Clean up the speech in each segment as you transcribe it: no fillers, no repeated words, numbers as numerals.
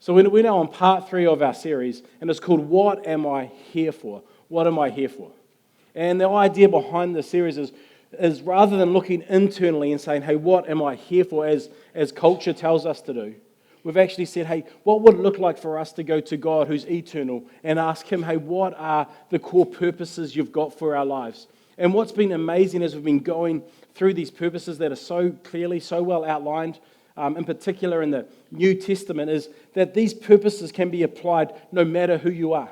So we're now on part 3 of our series, and it's called What Am I Here For? What am I here for? And the idea behind the series is rather than looking internally and saying, hey, what am I here for, as culture tells us to do, we've actually said, hey, what would it look like for us to go to God who's eternal and ask Him, hey, what are the core purposes you've got for our lives? And what's been amazing as we've been going through these purposes that are so clearly, so well outlined, in particular in the New Testament, is that these purposes can be applied no matter who you are,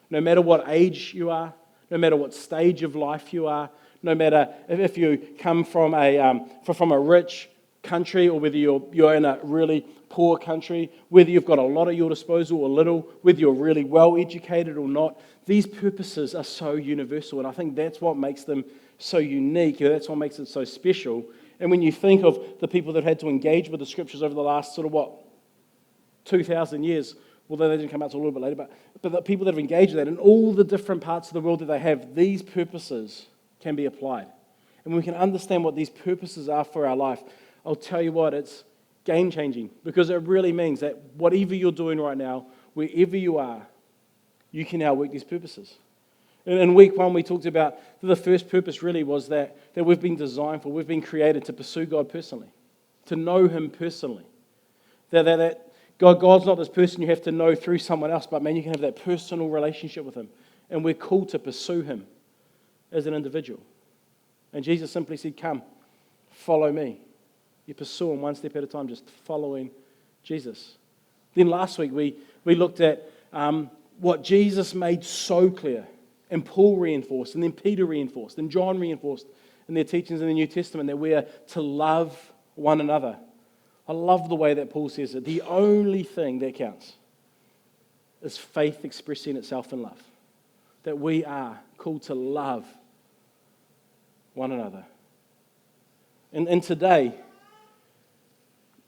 no matter what age you are, no matter what stage of life you are, no matter if you come from a rich country or whether you're in a really poor country, whether you've got a lot at your disposal or little, whether you're really well educated or not. These purposes are so universal, and I think that's what makes them so unique. That's what makes it so special. And when you think of the people that had to engage with the scriptures over the last 2,000 years, although they didn't come out till a little bit later, but the people that have engaged with that in all the different parts of the world that they have, these purposes can be applied. And when we can understand what these purposes are for our life, I'll tell you what, it's game-changing, because it really means that whatever you're doing right now, wherever you are, you can now work these purposes. In week 1, we talked about the first purpose really was that we've been designed for, we've been created to pursue God personally, to know Him personally. That God's not this person you have to know through someone else, but man, you can have that personal relationship with Him. And we're called to pursue Him as an individual. And Jesus simply said, come, follow me. You pursue Him one step at a time, just following Jesus. Then last week we looked at what Jesus made so clear, and Paul reinforced, and then Peter reinforced, and John reinforced in their teachings in the New Testament, that we are to love one another. I love the way that Paul says it. The only thing that counts is faith expressing itself in love. That we are called to love one another. And today,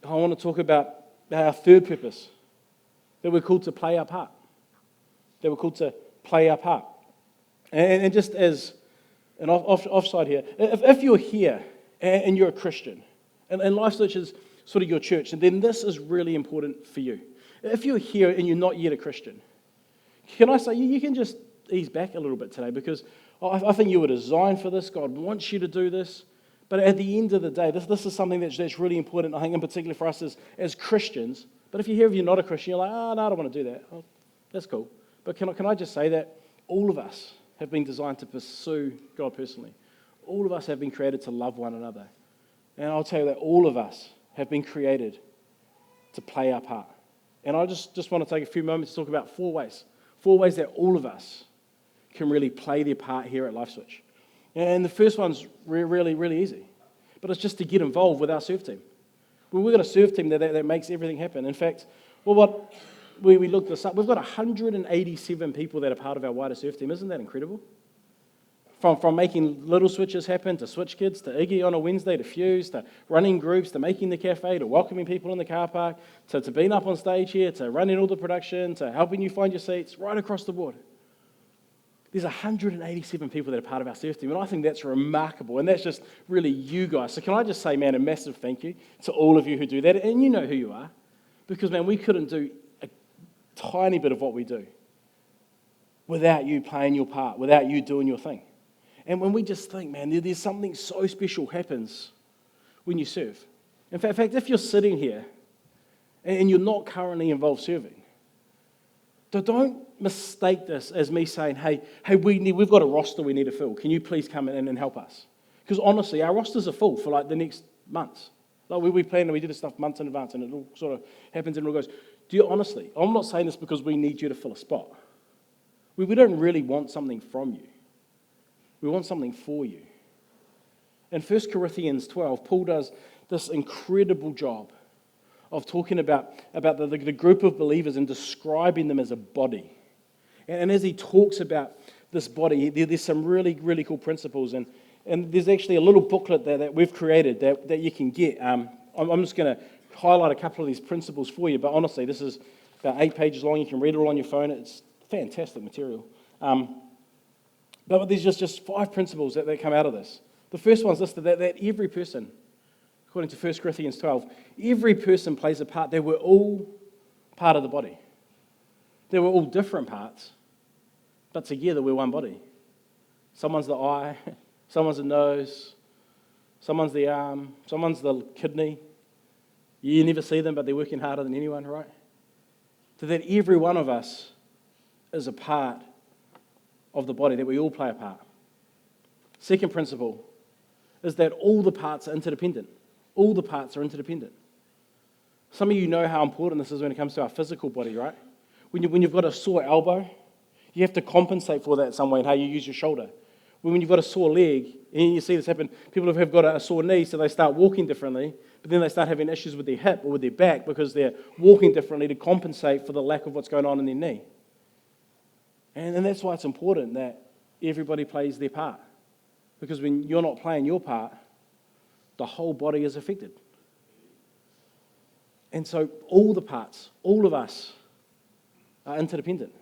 I want to talk about our third purpose, that we're called to play our part. That we're called to play our part. And just as an offside here, if you're here and you're a Christian, and LifeSwitch is sort of your church, and then this is really important for you. If you're here and you're not yet a Christian, can I say you can just ease back a little bit today, because I think you were designed for this. God wants you to do this. But at the end of the day, this is something that's really important, I think, in particular for us as Christians. But if you're here, if you're not a Christian, you're like, no, I don't want to do that. Oh, that's cool. But can I just say that all of us have been designed to pursue God personally. All of us have been created to love one another. And I'll tell you that all of us have been created to play our part. And I just want to take a few moments to talk about 4 ways. 4 ways that all of us can really play their part here at LifeSwitch. And the first one's really, really easy. But it's just to get involved with our serve team. We've got a serve team that makes everything happen. In fact, we looked this up. We've got 187 people that are part of our wider surf team. Isn't that incredible? From making little switches happen, to switch kids, to Iggy on a Wednesday, to Fuse, to running groups, to making the cafe, to welcoming people in the car park, to being up on stage here, to running all the production, to helping you find your seats, right across the board. There's 187 people that are part of our surf team, and I think that's remarkable, and that's just really you guys. So can I just say, man, a massive thank you to all of you who do that, and you know who you are, because, man, we couldn't do tiny bit of what we do without you playing your part, without you doing your thing. And when we just think, man, there's something so special happens when you serve. In fact, if you're sitting here and you're not currently involved serving, don't mistake this as me saying, hey, we've got a roster we need to fill. Can you please come in and help us? Because honestly, our rosters are full for the next months. We plan and we do this stuff months in advance, and it all sort of happens and it all goes. Honestly, I'm not saying this because we need you to fill a spot. We don't really want something from you. We want something for you. In 1 Corinthians 12, Paul does this incredible job of talking about the group of believers and describing them as a body. And as he talks about this body, there's some really, really cool principles. And there's actually a little booklet that we've created that you can get. I'm just going to highlight a couple of these principles for you, but honestly, this is about 8 pages long. You can read it all on your phone. It's fantastic material. But there's just 5 principles that come out of this. The first one's listed that every person, according to 1 Corinthians 12, every person plays a part, that we're all part of the body. That we're all different parts, but together we're one body. Someone's the eye, someone's the nose, someone's the arm, someone's the kidney. You never see them, but they're working harder than anyone, right? So that every one of us is a part of the body, that we all play a part. Second principle is that all the parts are interdependent. All the parts are interdependent. Some of you know how important this is when it comes to our physical body, right? When you've got a sore elbow, you have to compensate for that in some way in how you use your shoulder. When you've got a sore leg, and you see this happen, people have got a sore knee, so they start walking differently, but then they start having issues with their hip or with their back because they're walking differently to compensate for the lack of what's going on in their knee. And that's why it's important that everybody plays their part. Because when you're not playing your part, the whole body is affected. And so all the parts, all of us, are interdependent.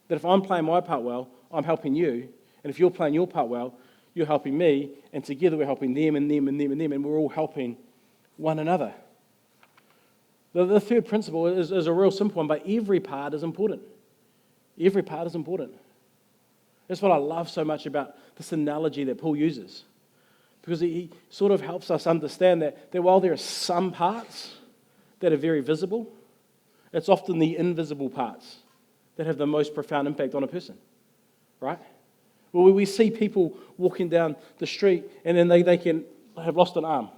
That if I'm playing my part well, I'm helping you. And if you're playing your part well, you're helping me. And together we're helping them and them and them and them. And we're all helping one another. The third principle is a real simple one, but every part is important. Every part is important. That's what I love so much about this analogy that Paul uses. Because he sort of helps us understand that while there are some parts that are very visible, it's often the invisible parts that have the most profound impact on a person, right? Well, we see people walking down the street and then they can have lost an arm.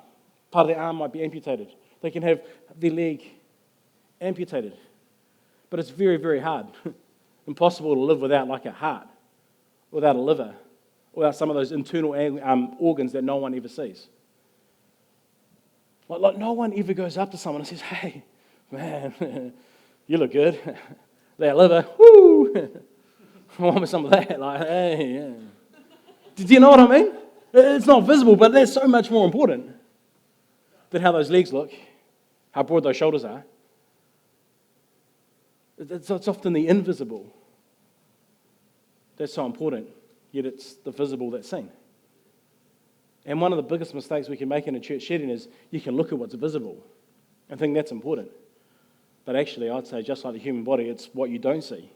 Part of their arm might be amputated. They can have their leg amputated. But it's very, very hard. Impossible to live without like a heart, without a liver, without some of those internal organs that no one ever sees. Like no one ever goes up to someone and says, "Hey, man, you look good. That liver, woo! I want some of that." Like, hey, yeah. Do you know what I mean? It's not visible, but that's so much more important than how those legs look, how broad those shoulders are. It's often the invisible that's so important, yet it's the visible that's seen. And one of the biggest mistakes we can make in a church setting is you can look at what's visible and think that's important. But actually, I'd say just like the human body, it's what you don't see,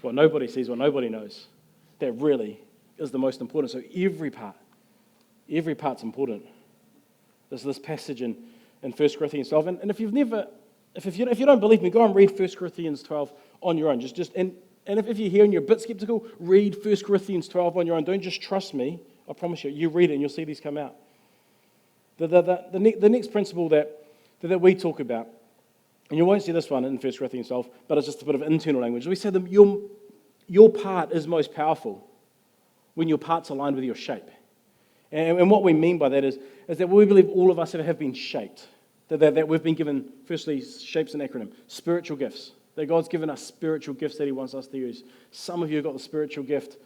what nobody sees, what nobody knows, that really is the most important. So every part's important. There's this passage in 1 Corinthians 12, and if you don't believe me, go and read 1 Corinthians 12 on your own. And if you're here and you're a bit skeptical, read 1 Corinthians 12 on your own. Don't just trust me. I promise you. You read it and you'll see these come out. The next principle that we talk about, and you won't see this one in 1 Corinthians 12, but it's just a bit of internal language. We say that your part is most powerful when your part's aligned with your shape. And what we mean by that is that we believe all of us have been shaped. That we've been given, firstly, shape's an acronym, spiritual gifts. That God's given us spiritual gifts that He wants us to use. Some of you have got the spiritual gift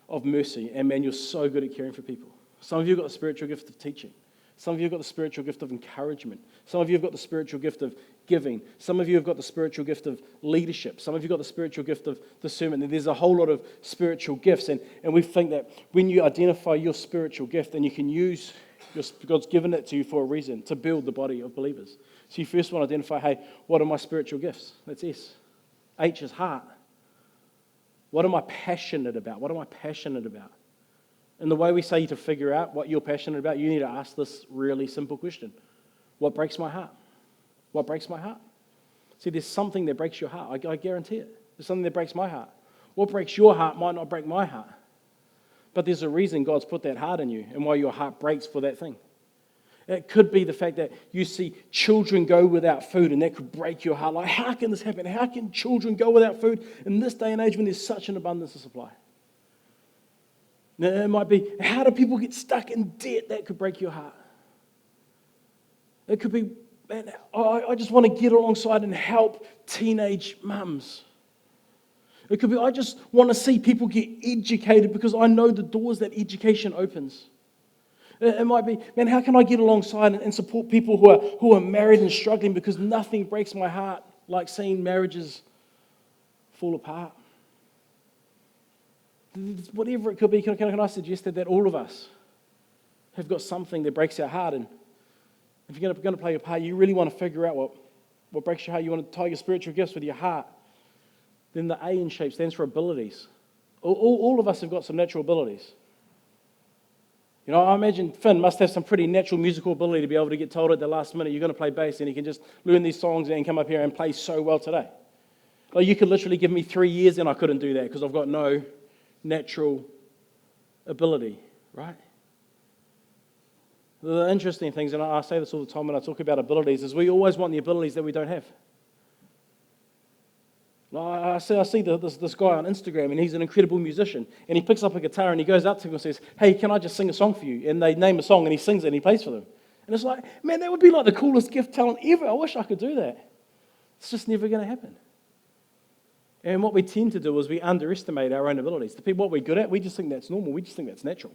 of mercy, and man, you're so good at caring for people. Some of you have got the spiritual gift of teaching. Some of you have got the spiritual gift of encouragement. Some of you have got the spiritual gift of giving. Some of you have got the spiritual gift of leadership. Some of you have got the spiritual gift of discernment. There's a whole lot of spiritual gifts, and we think that when you identify your spiritual gift, then you can use God's given it to you for a reason, to build the body of believers. So you first want to identify, hey, what are my spiritual gifts? That's S. H is heart. What am I passionate about? What am I passionate about? And the way we say to figure out what you're passionate about, you need to ask this really simple question. What breaks my heart? What breaks my heart? See, there's something that breaks your heart. I guarantee it. There's something that breaks my heart. What breaks your heart might not break my heart. But there's a reason God's put that heart in you and why your heart breaks for that thing. It could be the fact that you see children go without food, and that could break your heart. Like, how can this happen? How can children go without food in this day and age when there's such an abundance of supply? Now, it might be, how do people get stuck in debt? That could break your heart. It could be, man, I just want to get alongside and help teenage mums. It could be, I just want to see people get educated because I know the doors that education opens. It might be, man, how can I get alongside and support people who are married and struggling, because nothing breaks my heart like seeing marriages fall apart. Whatever it could be, can I suggest that all of us have got something that breaks our heart, and if you're going to play your part, you really want to figure out What breaks your heart? You want to tie your spiritual gifts with your heart. Then the A in shape stands for abilities. All of us have got some natural abilities. You know, I imagine Finn must have some pretty natural musical ability to be able to get told at the last minute, you're going to play bass, and he can just learn these songs and come up here and play so well today. Like, you could literally give me 3 years and I couldn't do that because I've got no natural ability, right? The interesting things, and I say this all the time when I talk about abilities, is we always want the abilities that we don't have. I see this guy on Instagram, and he's an incredible musician, and he picks up a guitar and he goes up to him and says, hey, can I just sing a song for you? And they name a song and he sings it and he plays for them. And it's like, man, that would be like the coolest gift talent ever. I wish I could do that. It's just never going to happen. And what we tend to do is we underestimate our own abilities. The people what we're good at, we just think that's normal. We just think that's natural.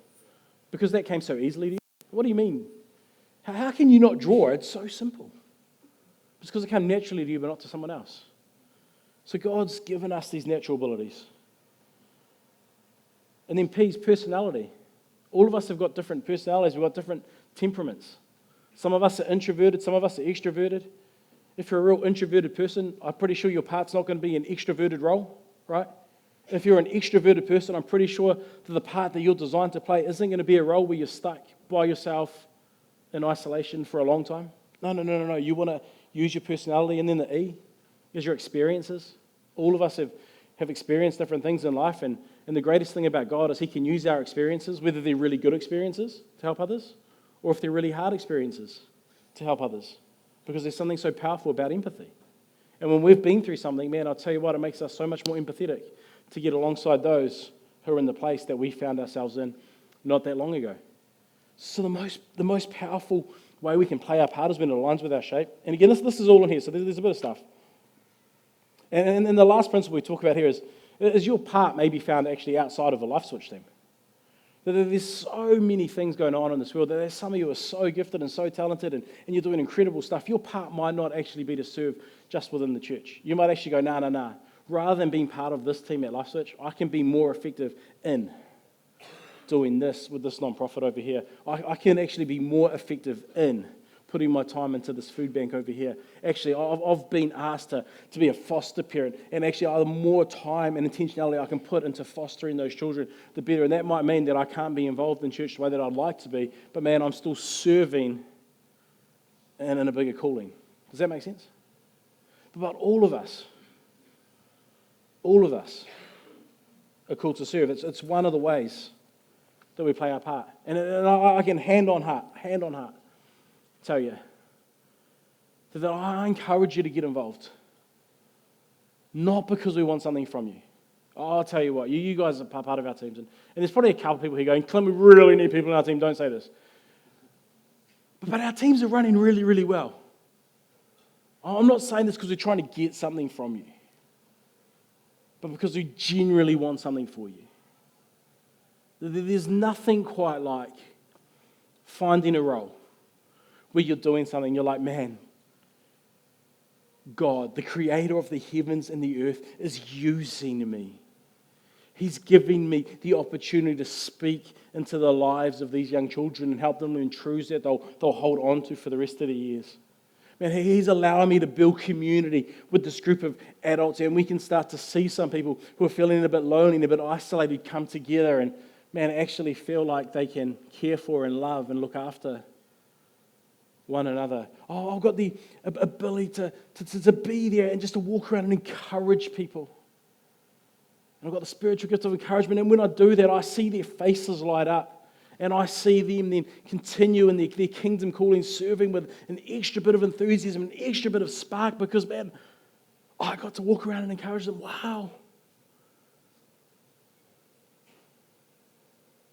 Because that came so easily to you. What do you mean? How can you not draw? It's so simple. It's because it came naturally to you but not to someone else. So God's given us these natural abilities. And then P's, personality. All of us have got different personalities. We've got different temperaments. Some of us are introverted. Some of us are extroverted. If you're a real introverted person, I'm pretty sure your part's not going to be an extroverted role, right? If you're an extroverted person, I'm pretty sure that the part that you're designed to play isn't going to be a role where you're stuck by yourself in isolation for a long time. No. You want to use your personality. And then the E is your experiences. All of us have experienced different things in life, and the greatest thing about God is He can use our experiences, whether they're really good experiences to help others, or if they're really hard experiences to help others, because there's something so powerful about empathy. And when we've been through something, man, I'll tell you what, it makes us so much more empathetic to get alongside those who are in the place that we found ourselves in not that long ago. So the most powerful way we can play our part is when it aligns with our shape. And again, this is all in here, so there's a bit of stuff. And then the last principle we talk about here is your part may be found actually outside of a LifeSwitch team. There's so many things going on in this world. There's some of you are so gifted and so talented, and you're doing incredible stuff. Your part might not actually be to serve just within the church. You might actually go, nah. Rather than being part of this team at LifeSwitch, I can be more effective in doing this with this nonprofit over here. I can actually be more effective in putting my time into this food bank over here. Actually, I've been asked to be a foster parent, and actually the more time and intentionality I can put into fostering those children, the better. And that might mean that I can't be involved in church the way that I'd like to be, but man, I'm still serving and in a bigger calling. Does that make sense? But all of us are called to serve. It's one of the ways that we play our part. And I can hand on heart, tell you that I encourage you to get involved. Not because we want something from you. I'll tell you what, you guys are part of our teams. And there's probably a couple of people here going, Clint, we really need people in our team, don't say this. But our teams are running really, really well. I'm not saying this because we're trying to get something from you, but because we genuinely want something for you. There's nothing quite like finding a role where you're doing something, you're like, man, God, the creator of the heavens and the earth, is using me. He's giving me the opportunity to speak into the lives of these young children and help them learn truths that they'll hold on to for the rest of their years. Man, He's allowing me to build community with this group of adults, and we can start to see some people who are feeling a bit lonely and a bit isolated come together and, man, actually feel like they can care for and love and look after one another. I've got the ability to be there and just to walk around and encourage people. And I've got the spiritual gift of encouragement, and when I do that, I see their faces light up, and I see them then continue in their kingdom calling, serving with an extra bit of enthusiasm, an extra bit of spark, because, man, I got to walk around and encourage them. Wow.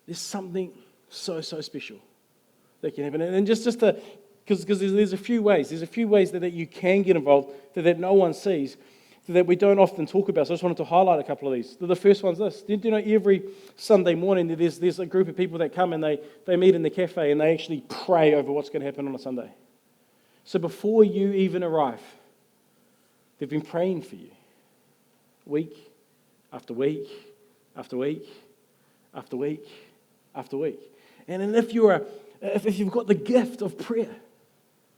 There's something so special that can happen. And just to, because there's a few ways that you can get involved that no one sees, that we don't often talk about. So I just wanted to highlight a couple of these. The first one's this. Do you know every Sunday morning there's a group of people that come and they meet in the cafe and they actually pray over what's going to happen on a Sunday. So before you even arrive, they've been praying for you. Week after week after week after week after week. And if you've got the gift of prayer,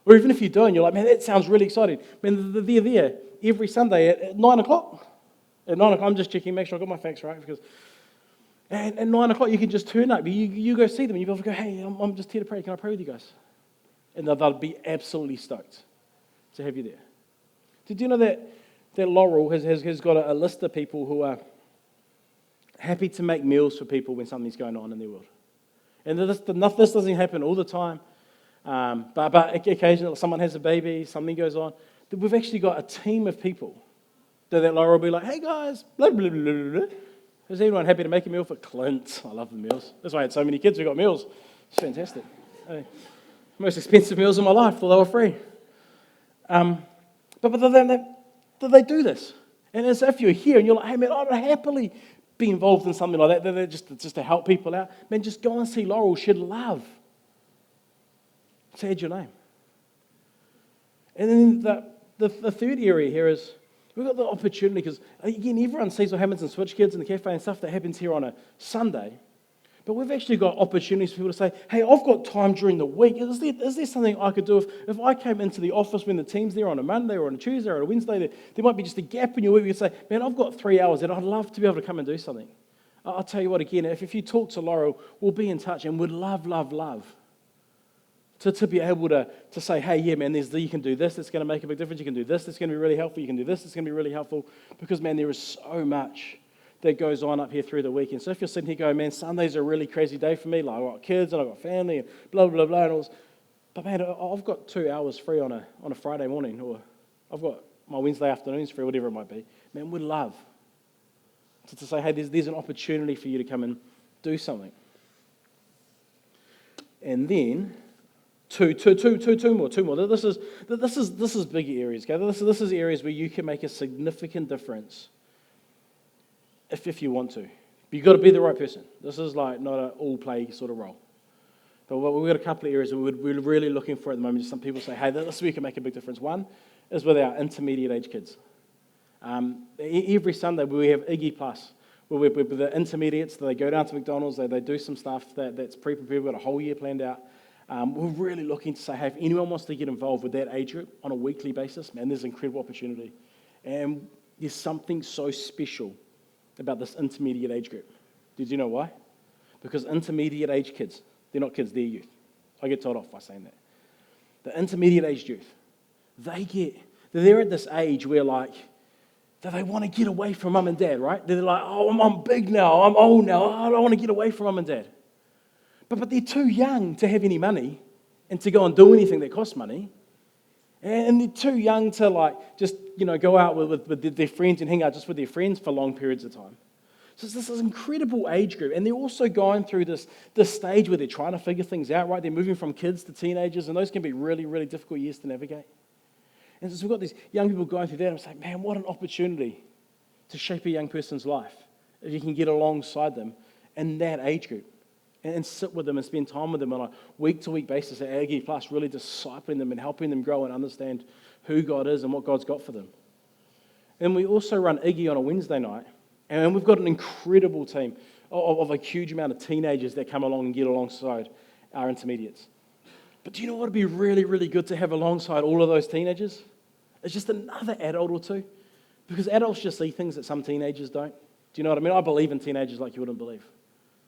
Or even if you don't, you're like, man, that sounds really exciting. Man, they're there every Sunday at 9 o'clock. At 9 o'clock, I'm just checking, make sure I got my facts right. And at 9 o'clock, you can just turn up. You go see them, and you go, hey, I'm just here to pray. Can I pray with you guys? And they'll be absolutely stoked to have you there. Did you know that Laurel has got a list of people who are happy to make meals for people when something's going on in their world? And this doesn't happen all the time, but occasionally someone has a baby, something goes on. We've actually got a team of people that Laurel will be like, hey guys, blah, blah, blah, blah, blah. Is anyone happy to make a meal for Clint? I love the meals. That's why I had so many kids who got meals. It's fantastic. Hey, most expensive meals in my life, thought they were free. But they do this. And as if you're here and you're like, hey man, I'd happily be involved in something like that, just to help people out. Man, just go and see Laurel. She'd love to add your name. And then the third area here is we've got the opportunity, because again, everyone sees what happens in Switch Kids and the cafe and stuff that happens here on a Sunday. But we've actually got opportunities for people to say, hey, I've got time during the week. Is there something I could do if I came into the office when the team's there on a Monday or on a Tuesday or on a Wednesday? There might be just a gap in your week where you say, man, I've got 3 hours and I'd love to be able to come and do something. I'll tell you what, again, if you talk to Laurel, we'll be in touch and would love to be able to say, hey, yeah, man, you can do this, it's going to make a big difference. You can do this, it's going to be really helpful. You can do this, it's going to be really helpful. Because, man, there is so much that goes on up here through the weekend. So if you're sitting here going, man, Sunday's a really crazy day for me, like I've got kids and I've got family and blah, blah, blah, and but man, I've got 2 hours free on a Friday morning, or I've got my Wednesday afternoons free, whatever it might be. Man, we'd love to say, hey, there's an opportunity for you to come and do something. And then two more. This is bigger areas, okay? This is areas where you can make a significant difference if you want to. But you've got to be the right person. This is like not an all-play sort of role. But we've got a couple of areas that we're really looking for at the moment. Just some people say, hey, this is where you can make a big difference. One is with our intermediate age kids. Every Sunday we have Iggy Plus, where with the intermediates, they go down to McDonald's, they do some stuff that's pre-prepared. We've got a whole year planned out. We're really looking to say, hey, if anyone wants to get involved with that age group on a weekly basis, man, there's an incredible opportunity. And there's something so special about this intermediate age group. Did you know why? Because intermediate age kids, they're not kids, they're youth. I get told off by saying that. The intermediate age youth, they're at this age where they want to get away from mum and dad, right? They're like, oh, I'm big now, I'm old now, I don't want to get away from mum and dad. But they're too young to have any money and to go and do anything that costs money. And they're too young to just go out with their friends and hang out just with their friends for long periods of time. So it's this incredible age group. And they're also going through this stage where they're trying to figure things out, right? They're moving from kids to teenagers, and those can be really, really difficult years to navigate. And so we've got these young people going through that, and I'm saying, man, what an opportunity to shape a young person's life if you can get alongside them in that age group. And sit with them and spend time with them on a week-to-week basis at Aggie Plus, really discipling them and helping them grow and understand who God is and what God's got for them. And we also run Iggy on a Wednesday night, and we've got an incredible team of a huge amount of teenagers that come along and get alongside our intermediates. But do you know what would be really, really good to have alongside all of those teenagers? It's just another adult or two. Because adults just see things that some teenagers don't. Do you know what I mean? I believe in teenagers like you wouldn't believe.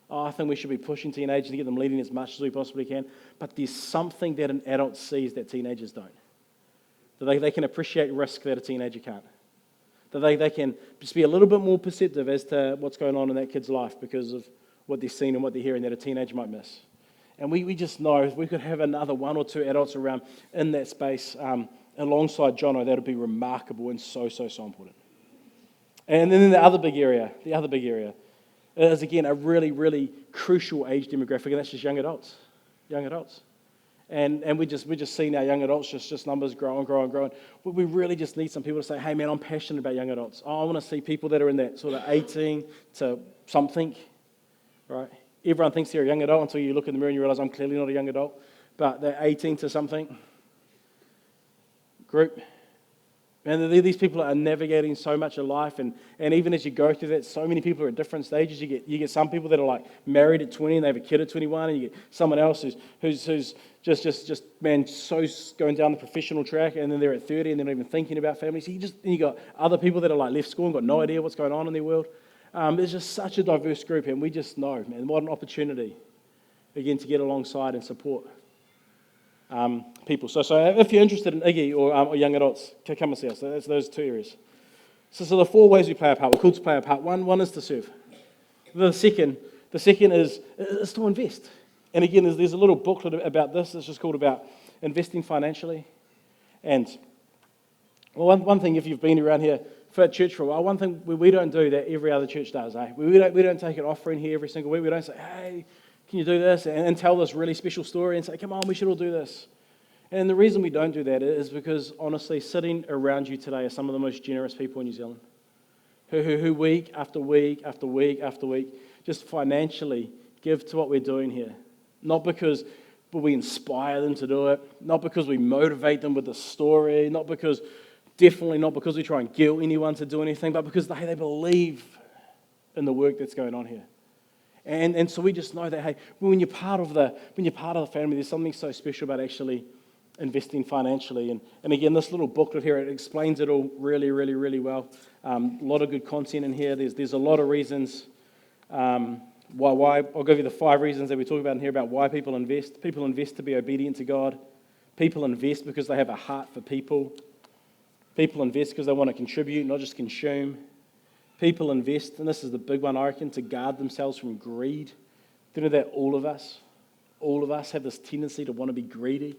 I think we should be pushing teenagers to get them leading as much as we possibly can. But there's something that an adult sees that teenagers don't. That they can appreciate risk that a teenager can't. That they can just be a little bit more perceptive as to what's going on in that kid's life because of what they're seeing and what they're hearing that a teenager might miss. And we just know if we could have another one or two adults around in that space alongside Jono, that would be remarkable and so important. And then the other big area is, again, a really, really crucial age demographic, and that's just young adults. And we're just seeing our young adults, just numbers growing. We really just need some people to say, hey, man, I'm passionate about young adults. I want to see people that are in that sort of 18 to something, right? Everyone thinks they're a young adult until you look in the mirror and you realize I'm clearly not a young adult, but they're 18 to something group And these people are navigating so much of life, and even as you go through that, so many people are at different stages. You get some people that are like married at 20 and they have a kid at 21, and you get someone else who's just man, so going down the professional track, and then they're at 30 and they're not even thinking about family. So you got other people that are like left school and got no idea what's going on in their world. There's just such a diverse group, and we just know, man, what an opportunity again to get alongside and support people. So if you're interested in Iggy or young adults, come and see us. So that's those two areas. So the four ways we play our part. We're called to play our part. One is to serve. The second is to invest. And again, there's a little booklet about this. It's just called about investing financially. And well, one thing, if you've been around here for church for a while, one thing we don't do that every other church does. We don't take an offering here every single week. We don't say, hey, can you do this? And tell this really special story and say, come on, we should all do this. And the reason we don't do that is because, honestly, sitting around you today are some of the most generous people in New Zealand who week after week after week after week just financially give to what we're doing here. Not because we inspire them to do it, not because we motivate them with the story, definitely not because we try and guilt anyone to do anything, but because they believe in the work that's going on here. And so we just know that, hey, when you're part of the family, there's something so special about actually investing financially. And again, this little booklet here, it explains it all really, really, really well. A lot of good content in here. There's a lot of reasons why. I'll give you the 5 reasons that we talk about in here about why people invest. People invest to be obedient to God. People invest because they have a heart for people. People invest because they want to contribute, not just consume. People invest, and this is the big one, I reckon, to guard themselves from greed. Do you know that all of us have this tendency to want to be greedy?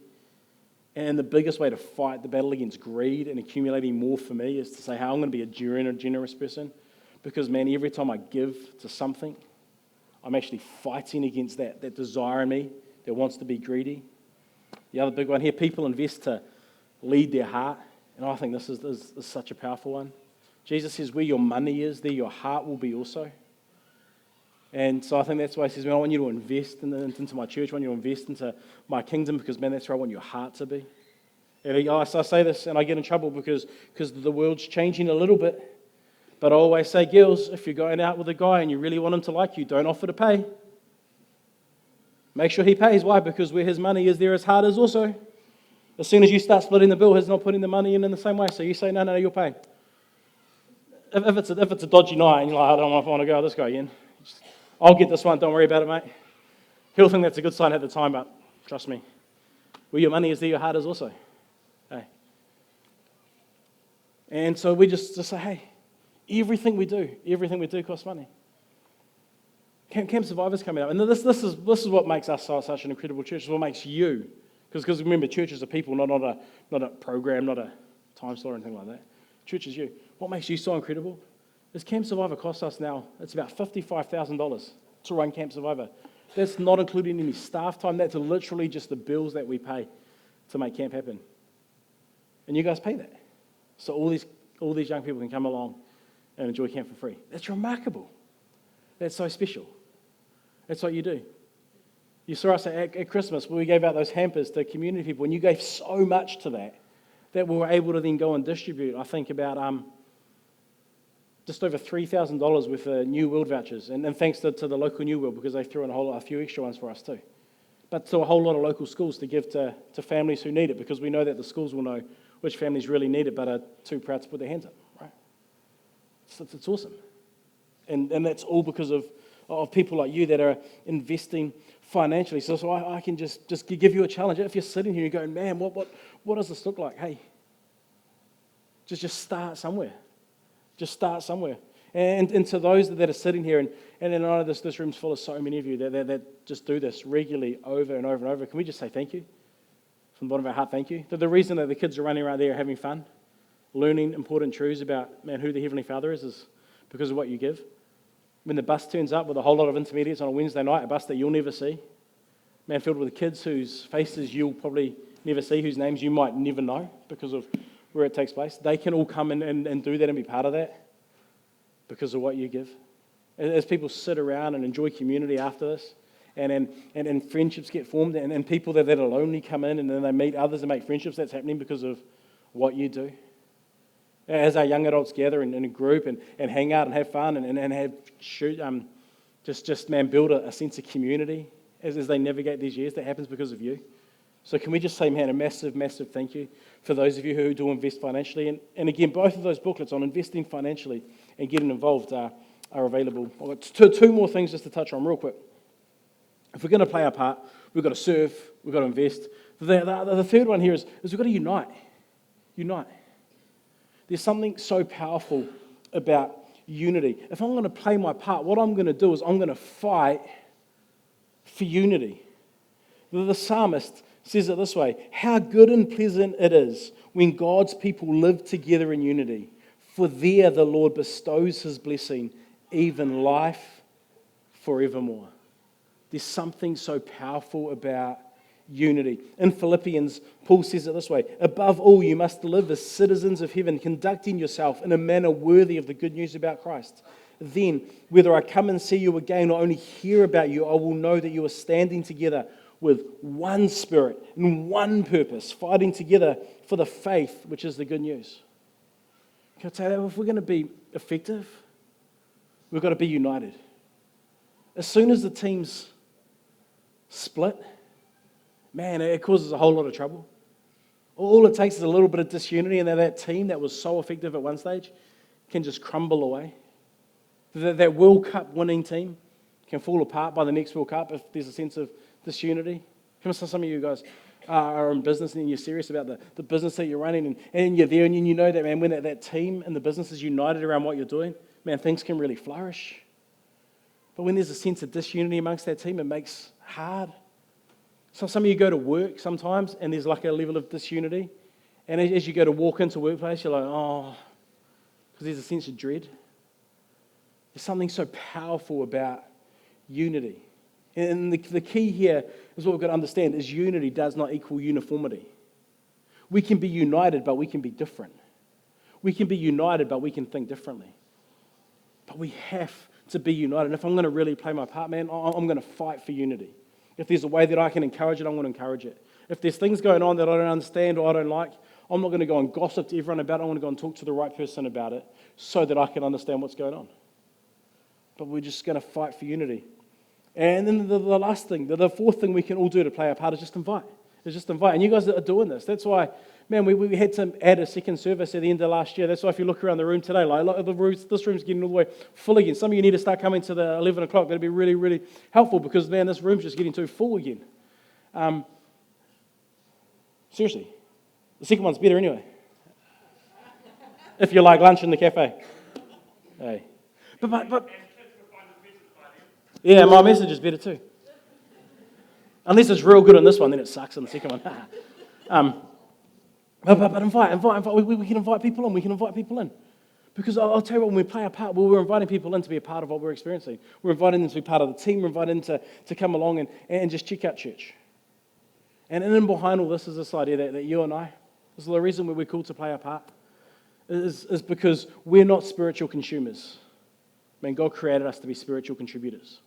And the biggest way to fight the battle against greed and accumulating more for me is to say, hey, I'm going to be a generous person. Because, man, every time I give to something, I'm actually fighting against that desire in me that wants to be greedy. The other big one here, people invest to lead their heart. And I think this is such a powerful one. Jesus says, where your money is, there your heart will be also. And so I think that's why he says, man, I want you to invest into my church. I want you to invest into my kingdom because, man, that's where I want your heart to be. And I say this and I get in trouble because the world's changing a little bit. But I always say, girls, if you're going out with a guy and you really want him to like you, don't offer to pay. Make sure he pays. Why? Because where his money is, there his heart is also. As soon as you start splitting the bill, he's not putting the money in the same way. So you say, no, you'll pay. If it's a dodgy night and you're like, I don't know if I want to go with this guy again, I'll get this one, don't worry about it, mate. He'll think that's a good sign at the time, but trust me, where your money is, there your heart is also. Hey. And so we just say, hey, everything we do costs money. Camp Survivor's coming up, and this is what makes us such an incredible church. It's what makes you, because remember, churches are people, not a program, not a time slot or anything like that. Church is you. What makes you so incredible is Camp Survivor costs us now, it's about $55,000 to run Camp Survivor. That's not including any staff time. That's literally just the bills that we pay to make camp happen. And you guys pay that. So all these young people can come along and enjoy camp for free. That's remarkable. That's so special. That's what you do. You saw us at Christmas where we gave out those hampers to community people, and you gave so much to that we were able to then go and distribute, I think, about just over $3,000 worth of New World vouchers. And thanks to the local New World, because they threw in a few extra ones for us too. But to a whole lot of local schools to give to families who need it, because we know that the schools will know which families really need it but are too proud to put their hands up, right? It's awesome. And that's all because of people like you that are investing financially. So I can just give you a challenge. If you're sitting here and going, man, what does this look like? Hey, just start somewhere. Just start somewhere. And to those that are sitting here, and I know this room's full of so many of you that just do this regularly over and over and over, can we just say thank you? From the bottom of our heart, thank you. The reason that the kids are running around there having fun, learning important truths about, man, who the Heavenly Father is because of what you give. When the bus turns up with a whole lot of intermediates on a Wednesday night, a bus that you'll never see, man, filled with kids whose faces you'll probably never see, whose names you might never know because of where it takes place, they can all come and do that and be part of that because of what you give. As people sit around and enjoy community after this, and friendships get formed, and people that are lonely come in and then they meet others and make friendships, that's happening because of what you do. As our young adults gather in a group and hang out and have fun and have build a sense of community as they navigate these years. That happens because of you. So can we just say, man, a massive, massive thank you for those of you who do invest financially. And again, both of those booklets on investing financially and getting involved are available. I've got two more things just to touch on real quick. If we're going to play our part, we've got to serve, we've got to invest. The third one here is we've got to unite. Unite. There's something so powerful about unity. If I'm going to play my part, what I'm going to do is I'm going to fight for unity. The psalmist says it this way: how good and pleasant it is when God's people live together in unity. For there the Lord bestows his blessing, even life forevermore. There's something so powerful about unity. In Philippians, Paul says it this way: above all, you must live as citizens of heaven, conducting yourself in a manner worthy of the good news about Christ. Then, whether I come and see you again or only hear about you, I will know that you are standing together with one spirit and one purpose, fighting together for the faith, which is the good news. Can I tell you that if we're going to be effective, we've got to be united. As soon as the teams split, man, it causes a whole lot of trouble. All it takes is a little bit of disunity, and then that team that was so effective at one stage can just crumble away. That World Cup winning team can fall apart by the next World Cup if there's a sense of disunity. Come on, some of you guys are in business and you're serious about the business that you're running, and you're there and you know that, man, when that team and the business is united around what you're doing, man, things can really flourish. But when there's a sense of disunity amongst that team, it makes it hard. So some of you go to work sometimes and there's like a level of disunity, and as you go to walk into workplace, you're like, oh, because there's a sense of dread. There's something so powerful about unity. And the key here is what we've got to understand is unity does not equal uniformity. We can be united, but we can be different. We can be united, but we can think differently. But we have to be united. And if I'm going to really play my part, man, I'm going to fight for unity. If there's a way that I can encourage it, I'm going to encourage it. If there's things going on that I don't understand or I don't like, I'm not going to go and gossip to everyone about it. I want to go and talk to the right person about it so that I can understand what's going on. But we're just going to fight for unity. And then the last thing, the fourth thing we can all do to play our part is just invite. And you guys are doing this. That's why, man, we had to add a second service at the end of last year. That's why if you look around the room today, this room's getting all the way full again. Some of you need to start coming to the 11 o'clock. That'd be really, really helpful because, man, this room's just getting too full again. Seriously. The second one's better anyway. If you like lunch in the cafe. Hey. But yeah, my message is better too. Unless it's real good on this one, then it sucks on the second one. But invite. We can invite people in. We can invite people in. Because I'll tell you what, when we play our part, we're inviting people in to be a part of what we're experiencing. We're inviting them to be part of the team. We're inviting them to come along and just check out church. And in behind all this is this idea that you and I, this is the reason we're called to play our part, is because we're not spiritual consumers. Man, God created us to be spiritual contributors.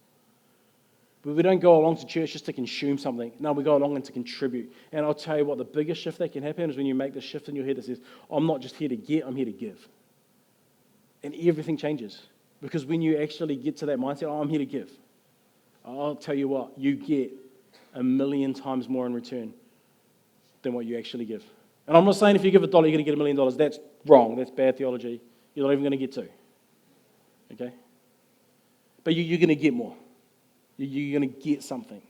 But we don't go along to church just to consume something. No, we go along and to contribute. And I'll tell you what, the biggest shift that can happen is when you make the shift in your head that says, I'm not just here to get, I'm here to give. And everything changes. Because when you actually get to that mindset, I'm here to give. I'll tell you what, you get 1,000,000 times more in return than what you actually give. And I'm not saying if you give $1, you're going to get $1 million. That's wrong. That's bad theology. You're not even going to get 2. Okay? But you're going to get more. You're going to get something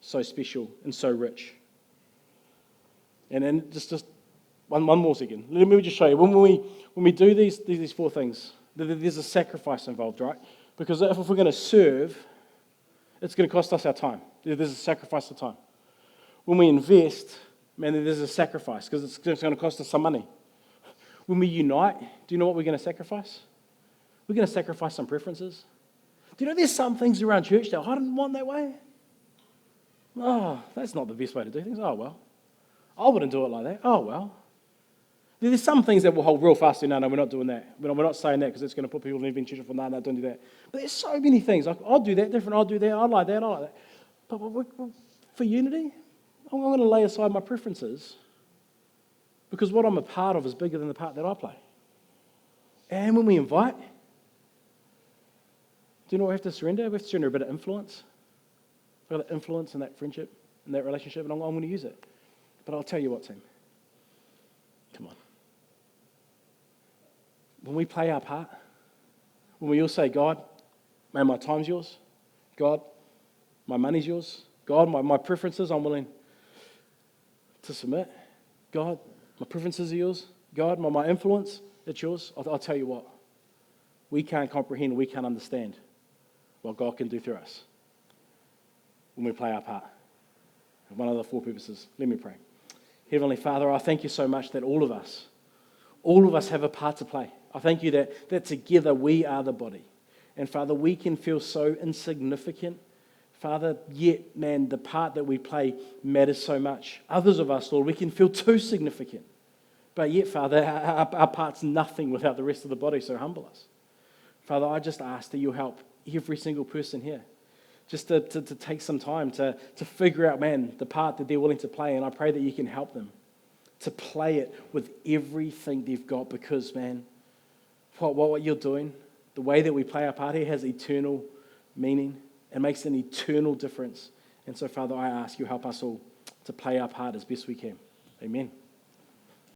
so special and so rich. And then just one more second. Let me just show you. When we do these 4 things, there's a sacrifice involved, right? Because if we're going to serve, it's going to cost us our time. There's a sacrifice of time. When we invest, man, there's a sacrifice because it's going to cost us some money. When we unite, do you know what we're going to sacrifice? We're going to sacrifice some preferences. Do you know there's some things around church that I didn't want that way? Oh, that's not the best way to do things. Oh, well. I wouldn't do it like that. Oh, well. There's some things that we'll hold real fast to. No, we're not doing that. We're not saying that because it's going to put people in church for, no, don't do that. But there's so many things. I'll do that different. I'll do that. I like that. I like that. But for unity, I'm going to lay aside my preferences because what I'm a part of is bigger than the part that I play. And when we invite, do you know what we have to surrender? We have to surrender a bit of influence. We've got that influence in that friendship, in that relationship, and I'm going to use it. But I'll tell you what, team. Come on. When we play our part, when we all say, God, man, my time's yours. God, my money's yours. God, my preferences, I'm willing to submit. God, my preferences are yours. God, my influence, it's yours. I'll tell you what. We can't comprehend, we can't understand what God can do through us when we play our part. One of the four purposes. Let me pray. Heavenly Father, I thank you so much that all of us have a part to play. I thank you that together we are the body. And Father, we can feel so insignificant. Father, yet, man, the part that we play matters so much. Others of us, Lord, we can feel too significant. But yet, Father, our part's nothing without the rest of the body, so humble us. Father, I just ask that you help every single person here just to take some time to figure out, man, the part that they're willing to play. And I pray that you can help them to play it with everything they've got because, man, what you're doing, the way that we play our part here has eternal meaning and makes an eternal difference. And so, Father, I ask you help us all to play our part as best we can. Amen.